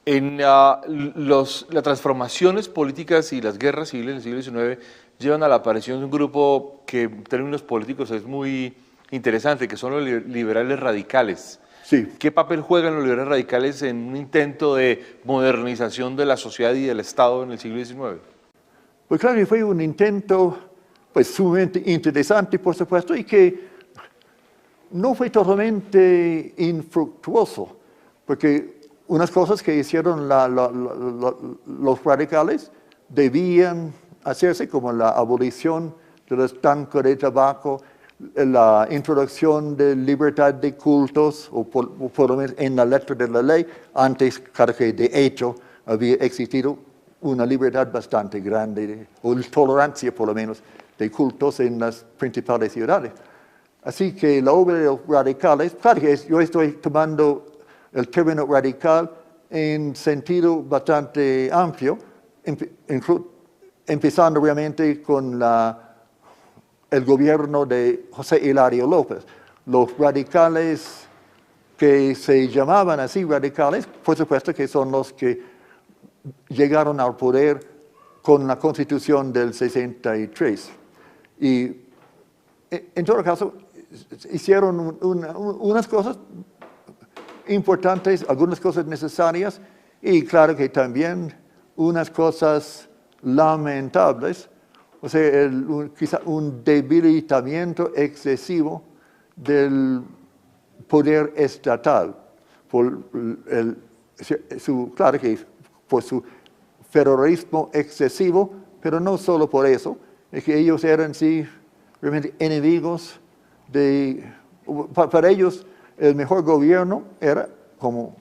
En las transformaciones políticas y las guerras civiles en el siglo XIX llevan a la aparición de un grupo que en términos políticos es muy interesante, que son los liberales radicales. Sí. ¿Qué papel juegan los liberales radicales en un intento de modernización de la sociedad y del Estado en el siglo XIX? Pues claro que fue un intento pues, sumamente interesante, por supuesto, y que no fue totalmente infructuoso, porque unas cosas que hicieron los radicales debían hacerse, como la abolición del estanco de tabaco, la introducción de libertad de cultos, o por lo menos en la letra de la ley. Antes, claro que de hecho había existido una libertad bastante grande, o tolerancia por lo menos, de cultos en las principales ciudades. Así que la obra de los radicales, claro que yo estoy tomando el término radical en sentido bastante amplio, empezando realmente con el gobierno de José Hilario López. Los radicales que se llamaban así radicales, por supuesto que son los que llegaron al poder con la Constitución del 63. Y en todo caso, hicieron unas cosas importantes, algunas cosas necesarias y claro que también unas cosas lamentables, o sea, quizá un debilitamiento excesivo del poder estatal, claro que por su federalismo excesivo, pero no solo por eso, es que ellos eran sí realmente enemigos para ellos el mejor gobierno era, como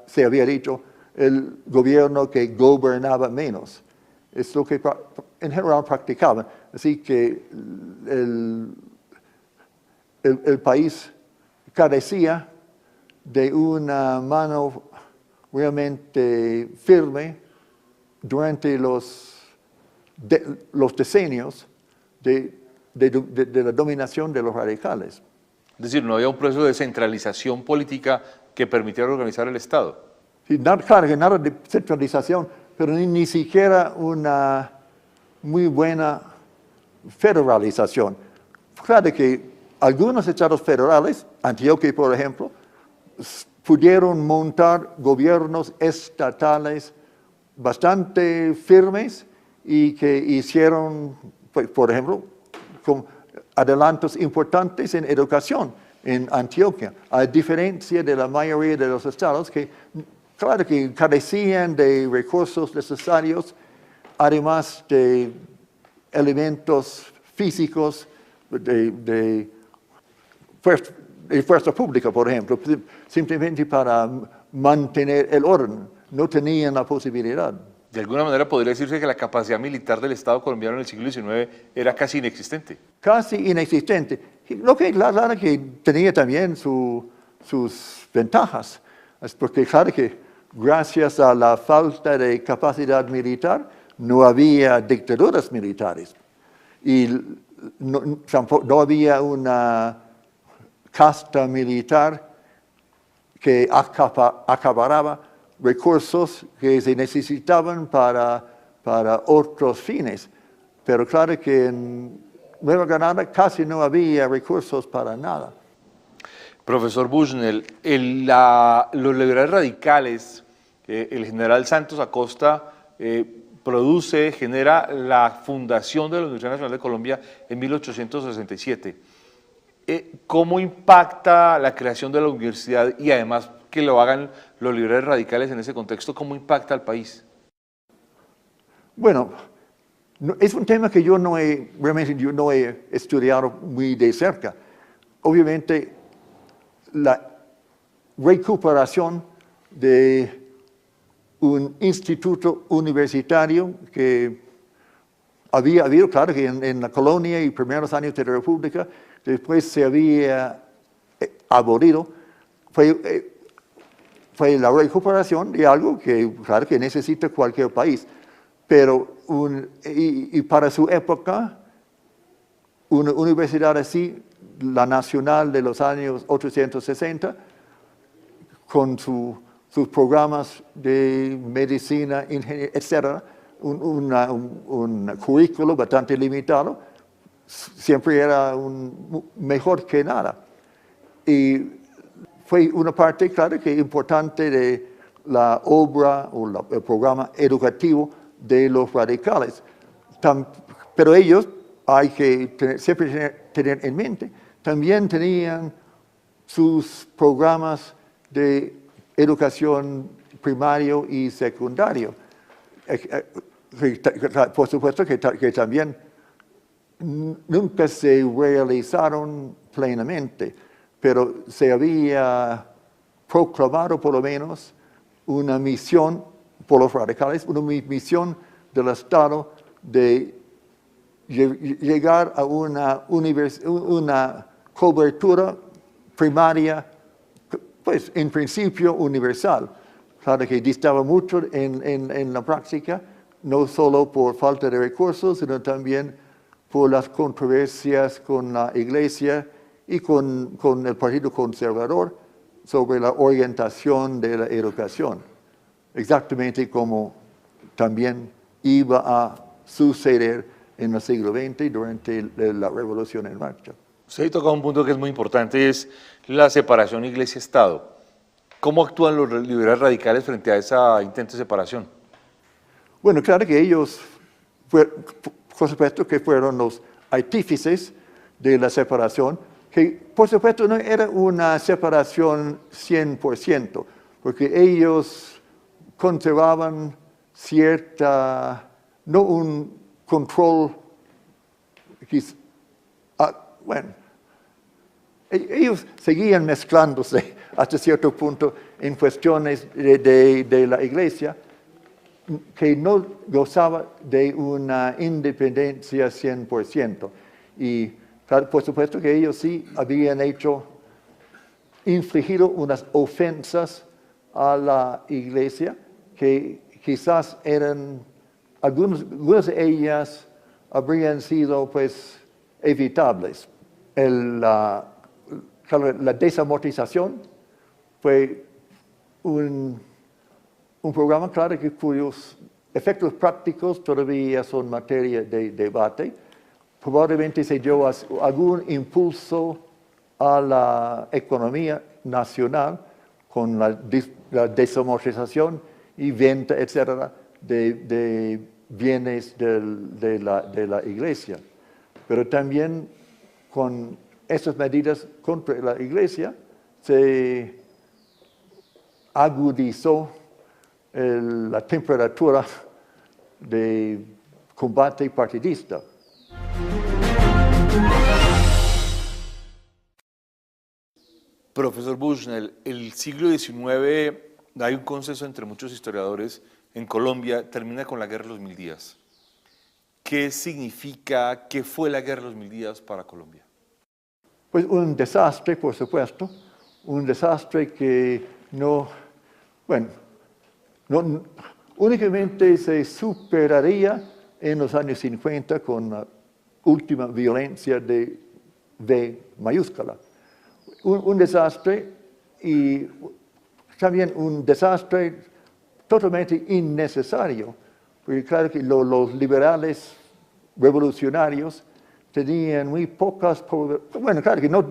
se había dicho, el gobierno que gobernaba menos. Es lo que en general practicaban. Así que el país carecía de una mano realmente firme durante los decenios de la dominación de los radicales. Es decir, no había un proceso de centralización política que permitiera organizar el Estado. Sí, claro que nada de centralización, pero ni siquiera una muy buena federalización. Claro que algunos estados federales, Antioquia por ejemplo, pudieron montar gobiernos estatales bastante firmes y que hicieron, por ejemplo, con adelantos importantes en educación en Antioquia, a diferencia de la mayoría de los estados que, claro que carecían de recursos necesarios, además de elementos físicos de fuerza pública, por ejemplo, simplemente para mantener el orden. No tenían la posibilidad. De alguna manera podría decirse que la capacidad militar del Estado colombiano en el siglo XIX era casi inexistente. Casi inexistente. Lo que claro que tenía también sus ventajas, es porque claro que gracias a la falta de capacidad militar no había dictaduras militares y no había una casta militar que acaparaba recursos que se necesitaban para otros fines. Pero claro que en Nueva Granada casi no había recursos para nada. Profesor Bushnell, los liberales radicales, el general Santos Acosta genera la fundación de la Universidad Nacional de Colombia en 1867. ¿Cómo impacta la creación de la universidad y además que lo hagan los liberales radicales en ese contexto, cómo impacta al país? Bueno, es un tema que realmente yo no he estudiado muy de cerca. Obviamente, la recuperación de un instituto universitario que había habido, claro, que en la colonia y primeros años de la República, después se había abolido, fue la recuperación de algo que, claro, que necesita cualquier país. Pero y para su época, una universidad así, la nacional de los años 860, con su sus programas de medicina, ingeniería, etc., un currículo bastante limitado, siempre era mejor que nada. Y fue una parte, claro, que importante de la obra o el programa educativo de los radicales. Pero ellos, hay que siempre tener en mente, también tenían sus programas de educación primario y secundario. Por supuesto que también nunca se realizaron plenamente, pero se había proclamado por lo menos una misión por los radicales, una misión del Estado de llegar a una cobertura primaria, pues en principio universal. Claro que distaba mucho en la práctica, no solo por falta de recursos, sino también por las controversias con la Iglesia y con el Partido Conservador sobre la orientación de la educación, exactamente como también iba a suceder en el siglo XX durante la Revolución en Marcha. Usted toca un punto que es muy importante, es la separación Iglesia-Estado. ¿Cómo actúan los liberales radicales frente a ese intento de separación? Bueno, claro que ellos, por supuesto que fueron los artífices de la separación, que por supuesto no era una separación 100%, porque ellos conservaban no un control, bueno, ellos seguían mezclándose hasta cierto punto en cuestiones de la Iglesia, que no gozaba de una independencia 100%. Y por supuesto que ellos sí habían infligido unas ofensas a la Iglesia que quizás algunas de ellas habrían sido pues evitables. La desamortización fue un programa, claro, cuyos efectos prácticos todavía son materia de debate. Probablemente se dio algún impulso a la economía nacional con la desamortización y venta, etcétera, de bienes de la Iglesia. Pero también con estas medidas contra la Iglesia se agudizó la temperatura de combate partidista. Profesor Bushnell, el siglo XIX, hay un consenso entre muchos historiadores, en Colombia termina con la Guerra de los Mil Días. ¿Qué significa, qué fue la Guerra de los Mil Días para Colombia? Pues un desastre, por supuesto, un desastre que únicamente se superaría en los años 50 con la última violencia de V mayúscula. Un desastre y también un desastre totalmente innecesario, porque claro que los liberales revolucionarios tenían muy pocas, bueno, claro que no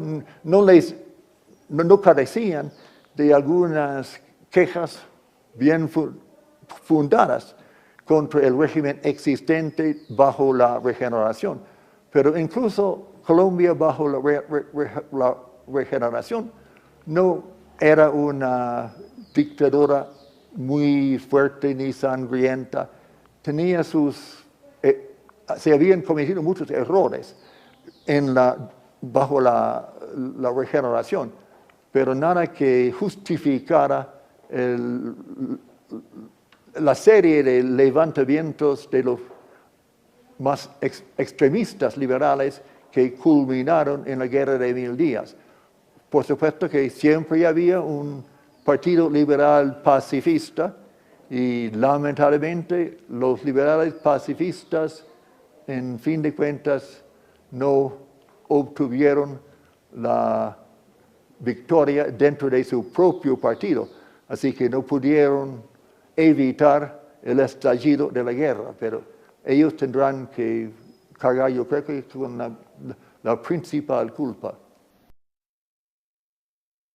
carecían de algunas quejas bien fundadas contra el régimen existente bajo la regeneración, pero incluso Colombia bajo la regeneración no era una dictadura muy fuerte ni sangrienta, tenía se habían cometido muchos errores bajo la regeneración, pero nada que justificara la serie de levantamientos de los más extremistas liberales que culminaron en la Guerra de Mil Días. Por supuesto que siempre había un partido liberal pacifista y lamentablemente los liberales pacifistas en fin de cuentas no obtuvieron la victoria dentro de su propio partido. así que no pudieron evitar el estallido de la guerra, pero ellos tendrán que cargar, yo creo que con la principal culpa.